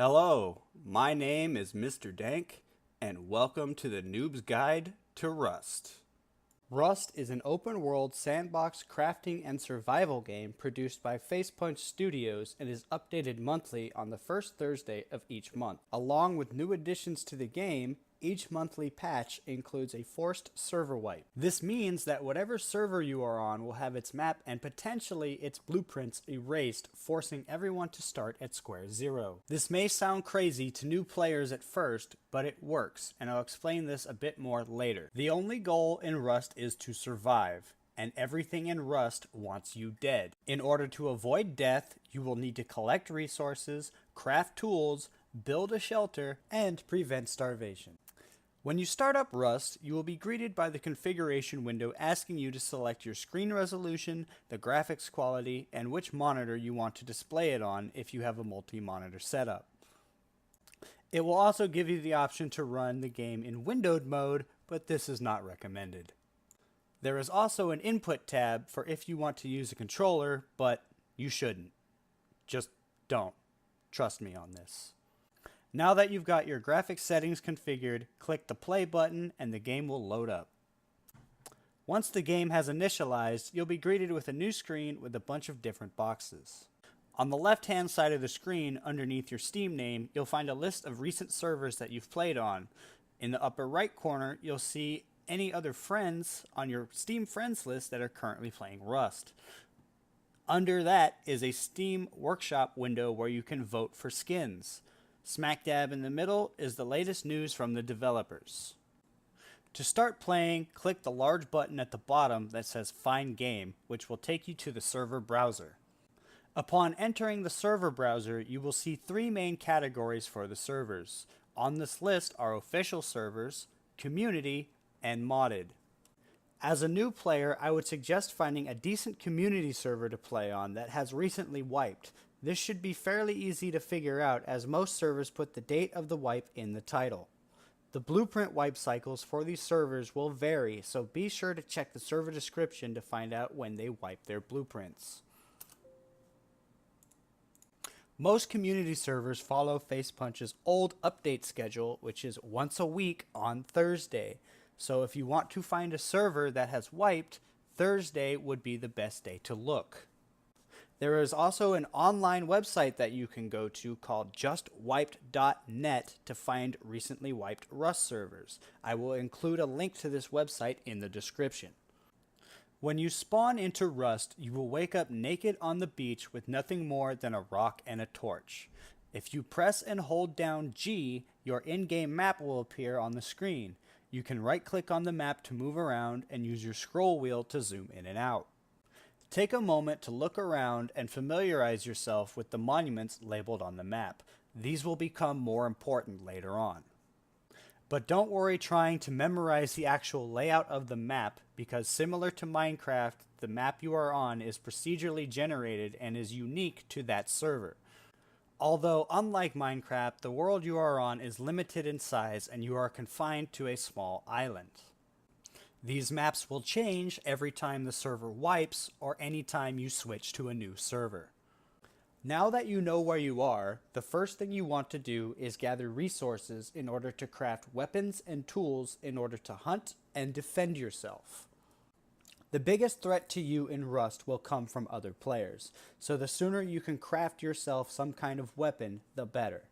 Hello, my name is Mr. Dank, and welcome to the Noob's Guide to Rust. Rust is an open-world sandbox crafting and survival game produced by Facepunch Studios and is updated monthly on the first Thursday of each month. Along with new additions to the game, each monthly patch includes a forced server wipe. This means that whatever server you are on will have its map and potentially its blueprints erased, forcing everyone to start at square zero. This may sound crazy to new players at first, but it works, and I'll explain this a bit more later. The only goal in Rust is to survive, and everything in Rust wants you dead. In order to avoid death, you will need to collect resources, craft tools, build a shelter, and prevent starvation. When you start up Rust, you will be greeted by the configuration window asking you to select your screen resolution, the graphics quality, and which monitor you want to display it on if you have a multi-monitor setup. It will also give you the option to run the game in windowed mode, but this is not recommended. There is also an input tab for if you want to use a controller, but you shouldn't. Just don't. Trust me on this. Now that you've got your graphics settings configured, click the play button and the game will load up. Once the game has initialized, you'll be greeted with a new screen with a bunch of different boxes. On the left-hand side of the screen, underneath your Steam name, you'll find a list of recent servers that you've played on. In the upper right corner, you'll see any other friends on your Steam friends list that are currently playing Rust. Under that is a Steam Workshop window where you can vote for skins. Smack dab in the middle is the latest news from the developers. To start playing, click the large button at the bottom that says Find Game, which will take you to the server browser. Upon entering the server browser, you will see three main categories for the servers. On this list are official servers, community, and modded. As a new player, I would suggest finding a decent community server to play on that has recently wiped. This should be fairly easy to figure out as most servers put the date of the wipe in the title. The blueprint wipe cycles for these servers will vary, so be sure to check the server description to find out when they wipe their blueprints. Most community servers follow Facepunch's old update schedule, which is once a week on Thursday. So if you want to find a server that has wiped, Thursday would be the best day to look. There is also an online website that you can go to called justwiped.net to find recently wiped Rust servers. I will include a link to this website in the description. When you spawn into Rust, you will wake up naked on the beach with nothing more than a rock and a torch. If you press and hold down G, your in-game map will appear on the screen. You can right-click on the map to move around and use your scroll wheel to zoom in and out. Take a moment to look around and familiarize yourself with the monuments labeled on the map. These will become more important later on. But don't worry trying to memorize the actual layout of the map, because similar to Minecraft, the map you are on is procedurally generated and is unique to that server. Although, unlike Minecraft, the world you are on is limited in size and you are confined to a small island. These maps will change every time the server wipes or anytime you switch to a new server. Now that you know where you are, the first thing you want to do is gather resources in order to craft weapons and tools in order to hunt and defend yourself. The biggest threat to you in Rust will come from other players, so the sooner you can craft yourself some kind of weapon, the better.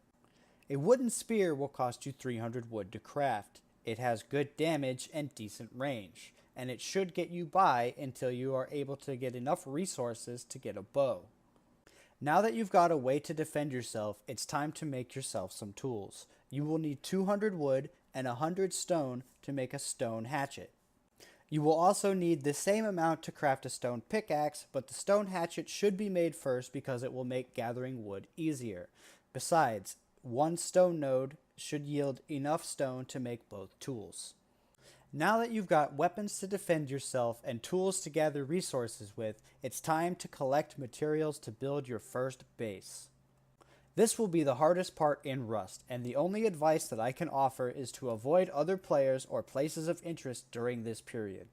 A wooden spear will cost you 300 wood to craft. It has good damage and decent range, and it should get you by until you are able to get enough resources to get a bow. Now that you've got a way to defend yourself, it's time to make yourself some tools. You will need 200 wood and 100 stone to make a stone hatchet. You will also need the same amount to craft a stone pickaxe, but the stone hatchet should be made first because it will make gathering wood easier. Besides, one stone node should yield enough stone to make both tools. Now that you've got weapons to defend yourself and tools to gather resources with, it's time to collect materials to build your first base. This will be the hardest part in Rust, and the only advice that I can offer is to avoid other players or places of interest during this period.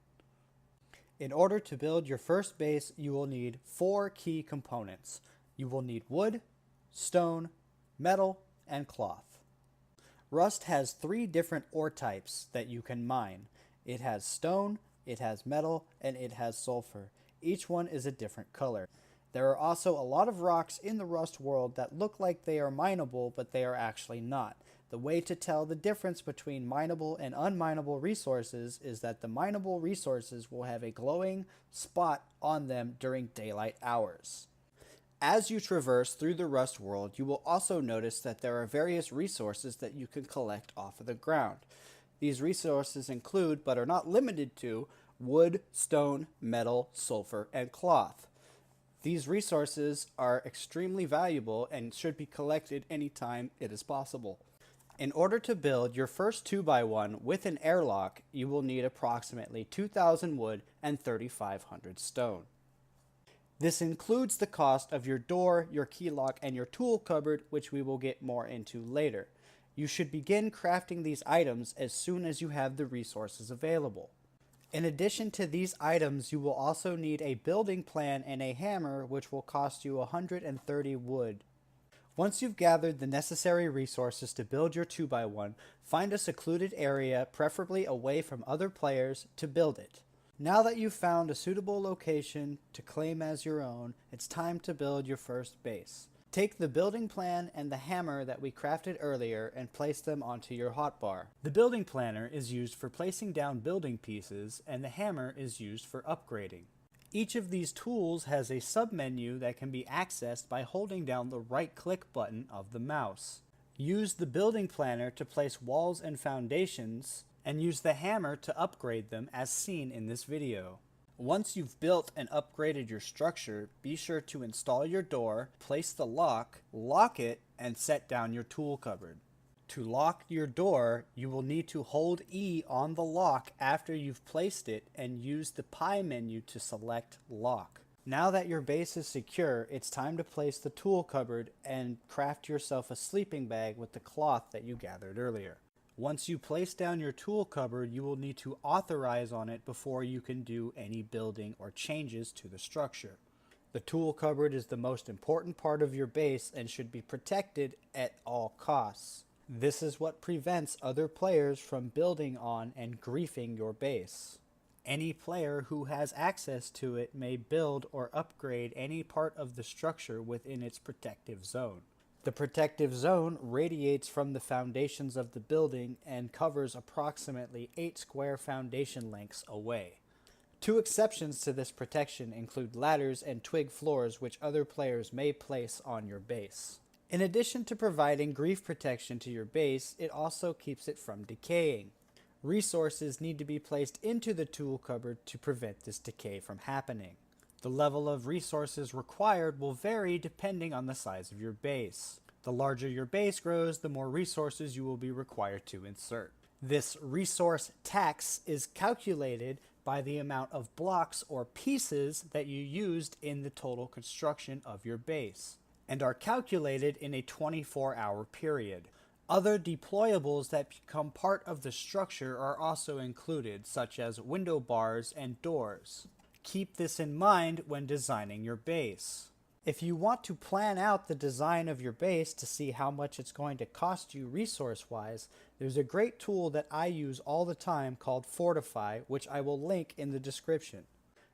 In order to build your first base, you will need 4 key components. You will need wood, stone, metal, and cloth. Rust has 3 different ore types that you can mine. It has stone, it has metal, and it has sulfur. Each one is a different color. There are also a lot of rocks in the Rust world that look like they are mineable, but they are actually not. The way to tell the difference between mineable and unmineable resources is that the mineable resources will have a glowing spot on them during daylight hours. As you traverse through the Rust world, you will also notice that there are various resources that you can collect off of the ground. These resources include, but are not limited to, wood, stone, metal, sulfur, and cloth. These resources are extremely valuable and should be collected anytime it is possible. In order to build your first 2x1 with an airlock, you will need approximately 2,000 wood and 3,500 stone. This includes the cost of your door, your key lock, and your tool cupboard, which we will get more into later. You should begin crafting these items as soon as you have the resources available. In addition to these items, you will also need a building plan and a hammer, which will cost you 130 wood. Once you've gathered the necessary resources to build your 2x1, find a secluded area, preferably away from other players, to build it. Now that you've found a suitable location to claim as your own, it's time to build your first base. Take the building plan and the hammer that we crafted earlier and place them onto your hotbar. The building planner is used for placing down building pieces, and the hammer is used for upgrading. Each of these tools has a submenu that can be accessed by holding down the right-click button of the mouse. Use the building planner to place walls and foundations, and use the hammer to upgrade them as seen in this video. Once you've built and upgraded your structure, be sure to install your door, place the lock it, and set down your tool cupboard. To lock your door, you will need to hold E on the lock after you've placed it and use the pie menu to select lock. Now that your base is secure, it's time to place the tool cupboard and craft yourself a sleeping bag with the cloth that you gathered earlier. Once you place down your tool cupboard, you will need to authorize on it before you can do any building or changes to the structure. The tool cupboard is the most important part of your base and should be protected at all costs. This is what prevents other players from building on and griefing your base. Any player who has access to it may build or upgrade any part of the structure within its protective zone. The protective zone radiates from the foundations of the building and covers approximately 8 square foundation lengths away. 2 exceptions to this protection include ladders and twig floors, which other players may place on your base. In addition to providing grief protection to your base, it also keeps it from decaying. Resources need to be placed into the tool cupboard to prevent this decay from happening. The level of resources required will vary depending on the size of your base. The larger your base grows, the more resources you will be required to insert. This resource tax is calculated by the amount of blocks or pieces that you used in the total construction of your base, and are calculated in a 24-hour period. Other deployables that become part of the structure are also included, such as window bars and doors. Keep this in mind when designing your base. If you want to plan out the design of your base to see how much it's going to cost you resource-wise, there's a great tool that I use all the time called Fortify, which I will link in the description.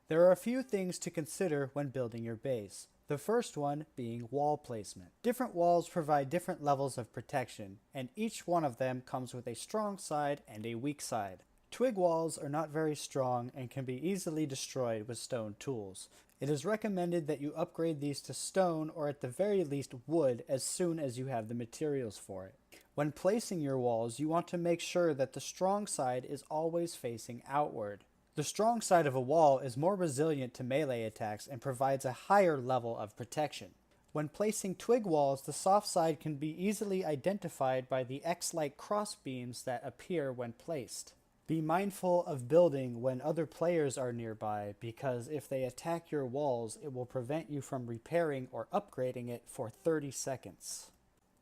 There are a few things to consider when building your base. The first one being wall placement. Different walls provide different levels of protection, and each one of them comes with a strong side and a weak side. Twig walls are not very strong and can be easily destroyed with stone tools. It is recommended that you upgrade these to stone or at the very least wood as soon as you have the materials for it. When placing your walls, you want to make sure that the strong side is always facing outward. The strong side of a wall is more resilient to melee attacks and provides a higher level of protection. When placing twig walls, the soft side can be easily identified by the X-like crossbeams that appear when placed. Be mindful of building when other players are nearby, because if they attack your walls, it will prevent you from repairing or upgrading it for 30 seconds.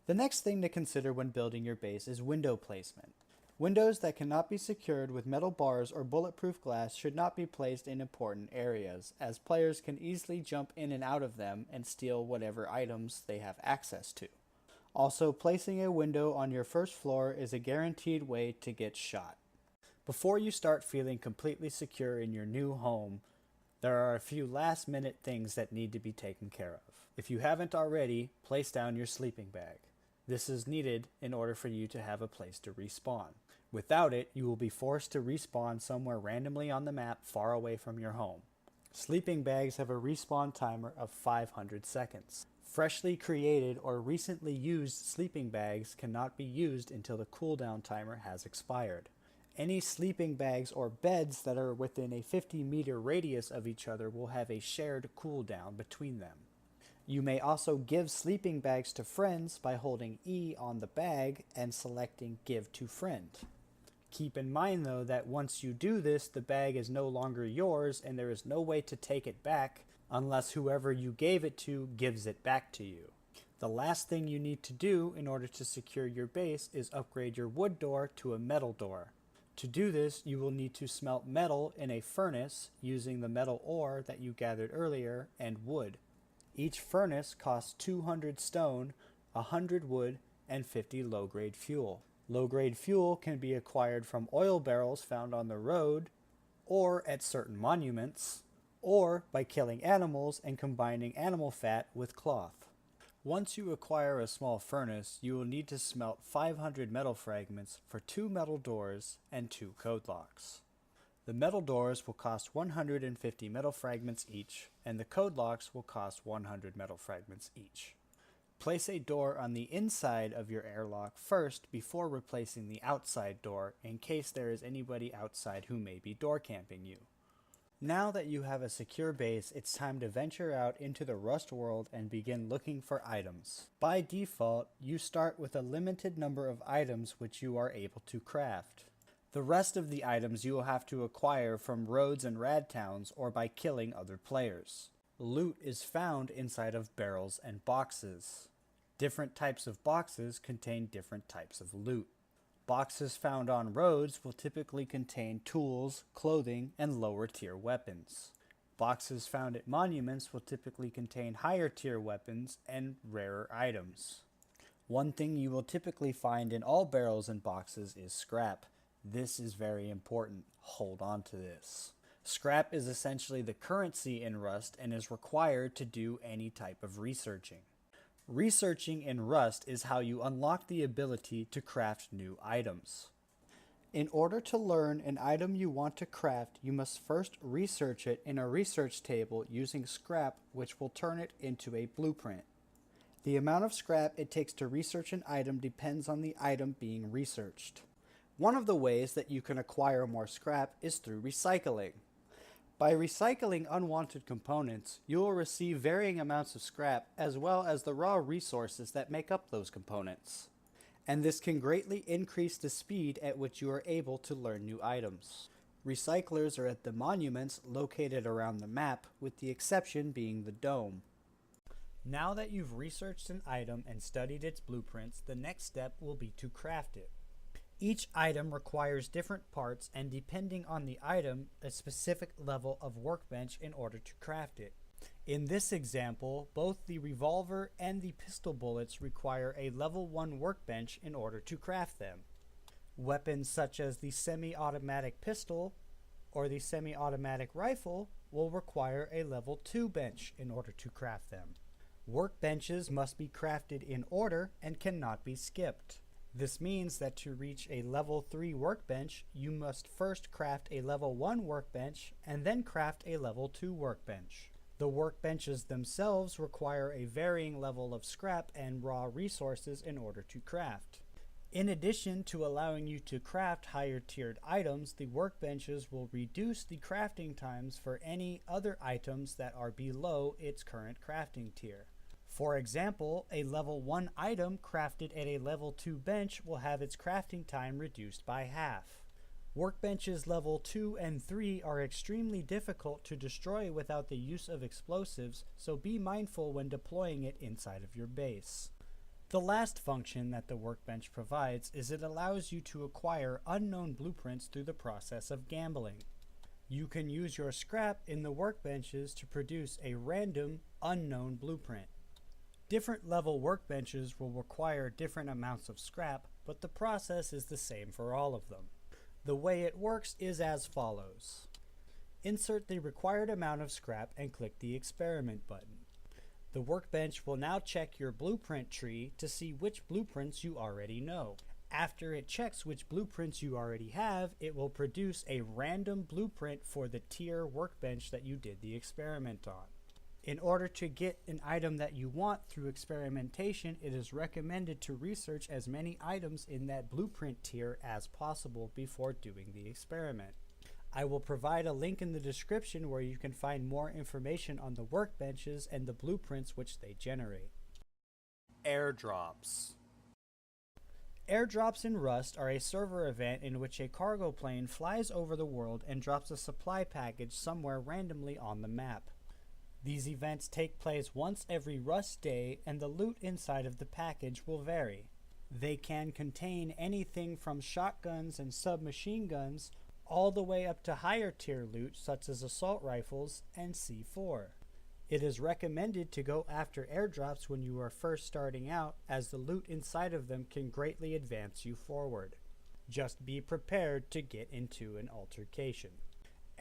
The next thing to consider when building your base is window placement. Windows that cannot be secured with metal bars or bulletproof glass should not be placed in important areas, as players can easily jump in and out of them and steal whatever items they have access to. Also, placing a window on your first floor is a guaranteed way to get shot. Before you start feeling completely secure in your new home, there are a few last-minute things that need to be taken care of. If you haven't already, place down your sleeping bag. This is needed in order for you to have a place to respawn. Without it, you will be forced to respawn somewhere randomly on the map far away from your home. Sleeping bags have a respawn timer of 500 seconds. Freshly created or recently used sleeping bags cannot be used until the cooldown timer has expired. Any sleeping bags or beds that are within a 50-meter radius of each other will have a shared cooldown between them. You may also give sleeping bags to friends by holding E on the bag and selecting Give to Friend. Keep in mind though that once you do this, the bag is no longer yours and there is no way to take it back unless whoever you gave it to gives it back to you. The last thing you need to do in order to secure your base is upgrade your wood door to a metal door. To do this, you will need to smelt metal in a furnace using the metal ore that you gathered earlier and wood. Each furnace costs 200 stone, 100 wood, and 50 low-grade fuel. Low-grade fuel can be acquired from oil barrels found on the road, or at certain monuments, or by killing animals and combining animal fat with cloth. Once you acquire a small furnace, you will need to smelt 500 metal fragments for 2 metal doors and 2 code locks. The metal doors will cost 150 metal fragments each, and the code locks will cost 100 metal fragments each. Place a door on the inside of your airlock first before replacing the outside door in case there is anybody outside who may be door camping you. Now that you have a secure base, it's time to venture out into the Rust world and begin looking for items. By default, you start with a limited number of items which you are able to craft. The rest of the items you will have to acquire from roads and rad towns or by killing other players. Loot is found inside of barrels and boxes. Different types of boxes contain different types of loot. Boxes found on roads will typically contain tools, clothing, and lower tier weapons. Boxes found at monuments will typically contain higher tier weapons and rarer items. One thing you will typically find in all barrels and boxes is scrap. This is very important. Hold on to this. Scrap is essentially the currency in Rust and is required to do any type of researching. Researching in Rust is how you unlock the ability to craft new items. In order to learn an item you want to craft, you must first research it in a research table using scrap, which will turn it into a blueprint. The amount of scrap it takes to research an item depends on the item being researched. One of the ways that you can acquire more scrap is through recycling. By recycling unwanted components, you will receive varying amounts of scrap as well as the raw resources that make up those components. And this can greatly increase the speed at which you are able to learn new items. Recyclers are at the monuments located around the map, with the exception being the dome. Now that you've researched an item and studied its blueprints, the next step will be to craft it. Each item requires different parts and depending on the item, a specific level of workbench in order to craft it. In this example, both the revolver and the pistol bullets require a level 1 workbench in order to craft them. Weapons such as the semi-automatic pistol or the semi-automatic rifle will require a level 2 bench in order to craft them. Workbenches must be crafted in order and cannot be skipped. This means that to reach a level 3 workbench, you must first craft a level 1 workbench and then craft a level 2 workbench. The workbenches themselves require a varying level of scrap and raw resources in order to craft. In addition to allowing you to craft higher tiered items, the workbenches will reduce the crafting times for any other items that are below its current crafting tier. For example, a level 1 item crafted at a level 2 bench will have its crafting time reduced by half. Workbenches level 2 and 3 are extremely difficult to destroy without the use of explosives, so be mindful when deploying it inside of your base. The last function that the workbench provides is it allows you to acquire unknown blueprints through the process of gambling. You can use your scrap in the workbenches to produce a random, unknown blueprint. Different level workbenches will require different amounts of scrap, but the process is the same for all of them. The way it works is as follows. Insert the required amount of scrap and click the experiment button. The workbench will now check your blueprint tree to see which blueprints you already know. After it checks which blueprints you already have, it will produce a random blueprint for the tier workbench that you did the experiment on. In order to get an item that you want through experimentation, it is recommended to research as many items in that blueprint tier as possible before doing the experiment. I will provide a link in the description where you can find more information on the workbenches and the blueprints which they generate. Airdrops. Airdrops in Rust are a server event in which a cargo plane flies over the world and drops a supply package somewhere randomly on the map. These events take place once every Rust day, and the loot inside of the package will vary. They can contain anything from shotguns and submachine guns all the way up to higher tier loot such as assault rifles and C4. It is recommended to go after airdrops when you are first starting out, as the loot inside of them can greatly advance you forward. Just be prepared to get into an altercation.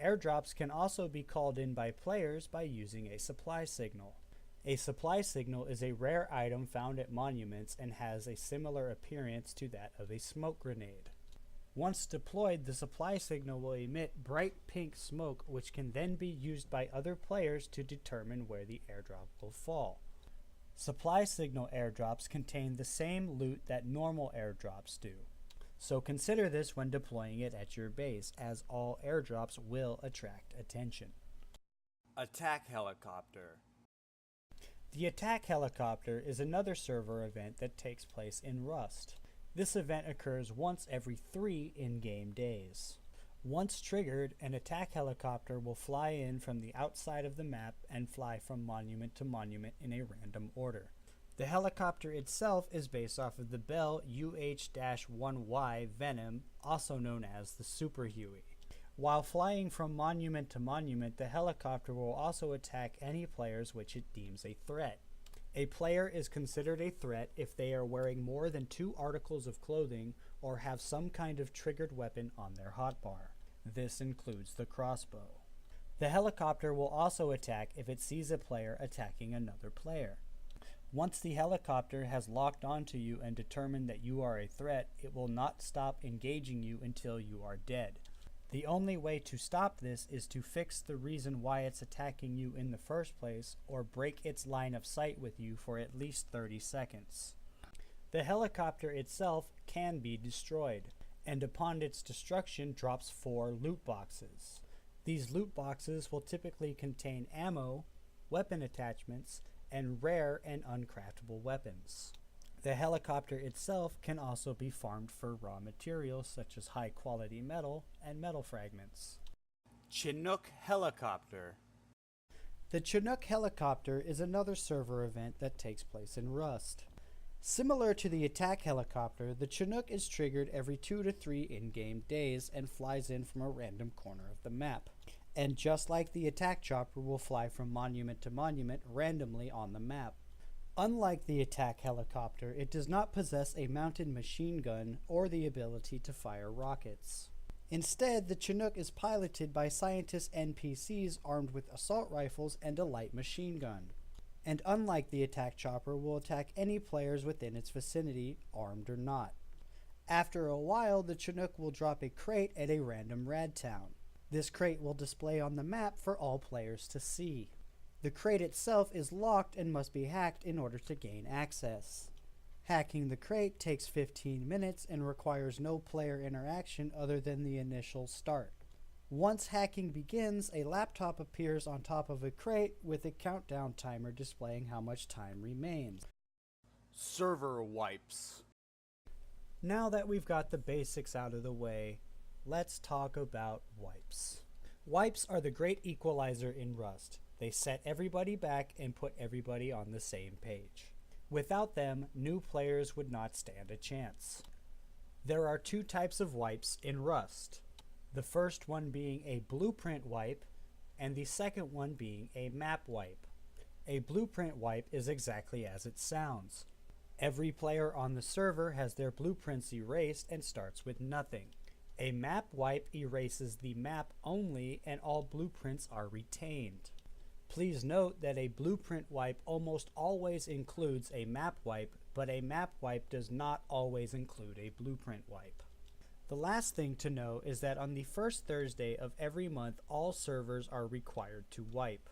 Airdrops can also be called in by players by using a supply signal. A supply signal is a rare item found at monuments and has a similar appearance to that of a smoke grenade. Once deployed, the supply signal will emit bright pink smoke, which can then be used by other players to determine where the airdrop will fall. Supply signal airdrops contain the same loot that normal airdrops do. So consider this when deploying it at your base, as all airdrops will attract attention. Attack Helicopter. The Attack Helicopter is another server event that takes place in Rust. This event occurs once every 3 in-game days. Once triggered, an attack helicopter will fly in from the outside of the map and fly from monument to monument in a random order. The helicopter itself is based off of the Bell UH-1Y Venom, also known as the Super Huey. While flying from monument to monument, the helicopter will also attack any players which it deems a threat. A player is considered a threat if they are wearing more than 2 articles of clothing or have some kind of triggered weapon on their hotbar. This includes the crossbow. The helicopter will also attack if it sees a player attacking another player. Once the helicopter has locked onto you and determined that you are a threat, it will not stop engaging you until you are dead. The only way to stop this is to fix the reason why it's attacking you in the first place, or break its line of sight with you for at least 30 seconds. The helicopter itself can be destroyed, and upon its destruction drops 4 loot boxes. These loot boxes will typically contain ammo, weapon attachments, and rare and uncraftable weapons. The helicopter itself can also be farmed for raw materials such as high quality metal and metal fragments. Chinook Helicopter. The Chinook Helicopter is another server event that takes place in Rust. Similar to the Attack Helicopter, the Chinook is triggered every 2 to 3 in-game days and flies in from a random corner of the map. And just like the Attack Chopper, will fly from monument to monument randomly on the map. Unlike the Attack Helicopter, it does not possess a mounted machine gun or the ability to fire rockets. Instead, the Chinook is piloted by scientist NPCs armed with assault rifles and a light machine gun. And unlike the Attack Chopper, will attack any players within its vicinity, armed or not. After a while, the Chinook will drop a crate at a random rad town. This crate will display on the map for all players to see. The crate itself is locked and must be hacked in order to gain access. Hacking the crate takes 15 minutes and requires no player interaction other than the initial start. Once hacking begins, a laptop appears on top of a crate with a countdown timer displaying how much time remains. Server wipes. Now that we've got the basics out of the way, let's talk about wipes. Wipes are the great equalizer in Rust. They set everybody back and put everybody on the same page. Without them, new players would not stand a chance. There are 2 types of wipes in Rust. The first one being a blueprint wipe, and the second one being a map wipe. A blueprint wipe is exactly as it sounds. Every player on the server has their blueprints erased and starts with nothing. A map wipe erases the map only and all blueprints are retained. Please note that a blueprint wipe almost always includes a map wipe, but a map wipe does not always include a blueprint wipe. The last thing to know is that on the first Thursday of every month, all servers are required to wipe.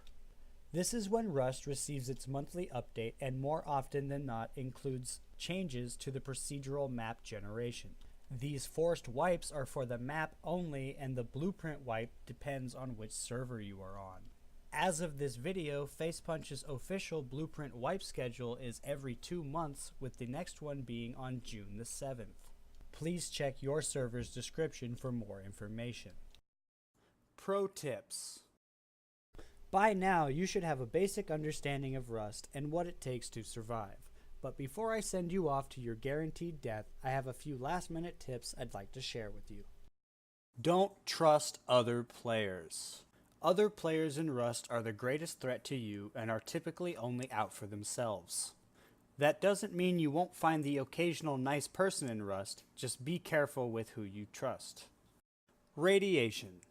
This is when Rust receives its monthly update and more often than not includes changes to the procedural map generation. These forced wipes are for the map only and the blueprint wipe depends on which server you are on. As of this video, Facepunch's official blueprint wipe schedule is every 2 months, with the next one being on June the 7th. Please check your server's description for more information. Pro tips. By now, you should have a basic understanding of Rust and what it takes to survive. But before I send you off to your guaranteed death, I have a few last-minute tips I'd like to share with you. Don't trust other players. Other players in Rust are the greatest threat to you and are typically only out for themselves. That doesn't mean you won't find the occasional nice person in Rust, just be careful with who you trust. Radiation.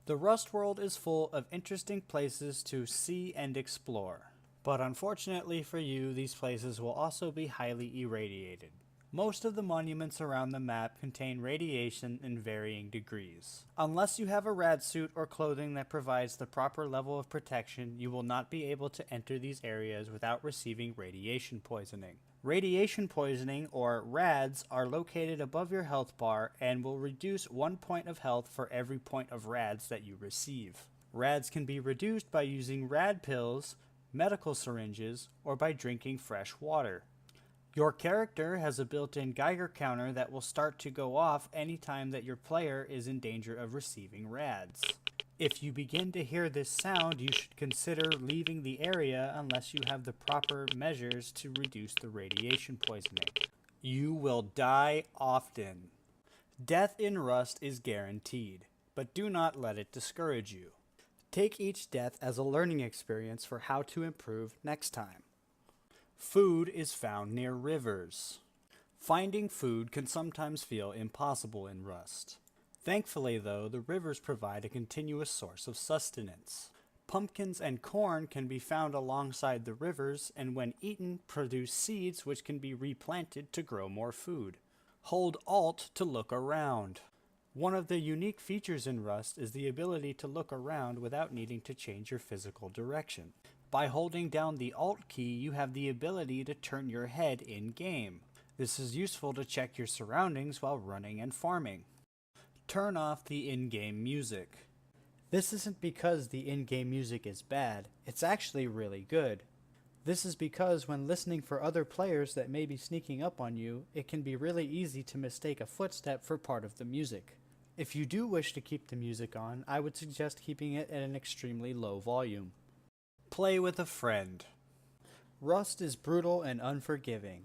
The Rust world is full of interesting places to see and explore, but unfortunately for you, these places will also be highly irradiated. Most of the monuments around the map contain radiation in varying degrees. Unless you have a rad suit or clothing that provides the proper level of protection, you will not be able to enter these areas without receiving radiation poisoning. Radiation poisoning, or RADs, are located above your health bar and will reduce 1 point of health for every point of RADs that you receive. RADs can be reduced by using RAD pills, medical syringes, or by drinking fresh water. Your character has a built-in Geiger counter that will start to go off anytime that your player is in danger of receiving RADs. If you begin to hear this sound, you should consider leaving the area unless you have the proper measures to reduce the radiation poisoning. You will die often. Death in Rust is guaranteed, but do not let it discourage you. Take each death as a learning experience for how to improve next time. Food is found near rivers. Finding food can sometimes feel impossible in Rust. Thankfully, though, the rivers provide a continuous source of sustenance. Pumpkins and corn can be found alongside the rivers, and when eaten, produce seeds which can be replanted to grow more food. Hold Alt to look around. One of the unique features in Rust is the ability to look around without needing to change your physical direction. By holding down the Alt key, you have the ability to turn your head in-game. This is useful to check your surroundings while running and farming. Turn off the in-game music. This isn't because the in-game music is bad, it's actually really good. This is because when listening for other players that may be sneaking up on you, it can be really easy to mistake a footstep for part of the music. If you do wish to keep the music on, I would suggest keeping it at an extremely low volume. Play with a friend. Rust is brutal and unforgiving,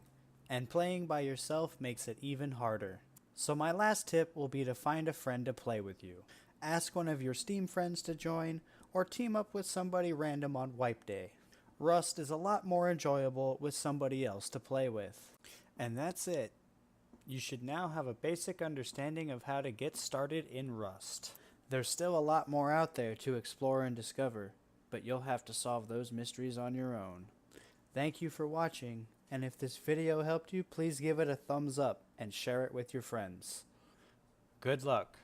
and playing by yourself makes it even harder. So my last tip will be to find a friend to play with you. Ask one of your Steam friends to join, or team up with somebody random on Wipe Day. Rust is a lot more enjoyable with somebody else to play with. And that's it. You should now have a basic understanding of how to get started in Rust. There's still a lot more out there to explore and discover, but you'll have to solve those mysteries on your own. Thank you for watching, and if this video helped you, please give it a thumbs up and share it with your friends. Good luck.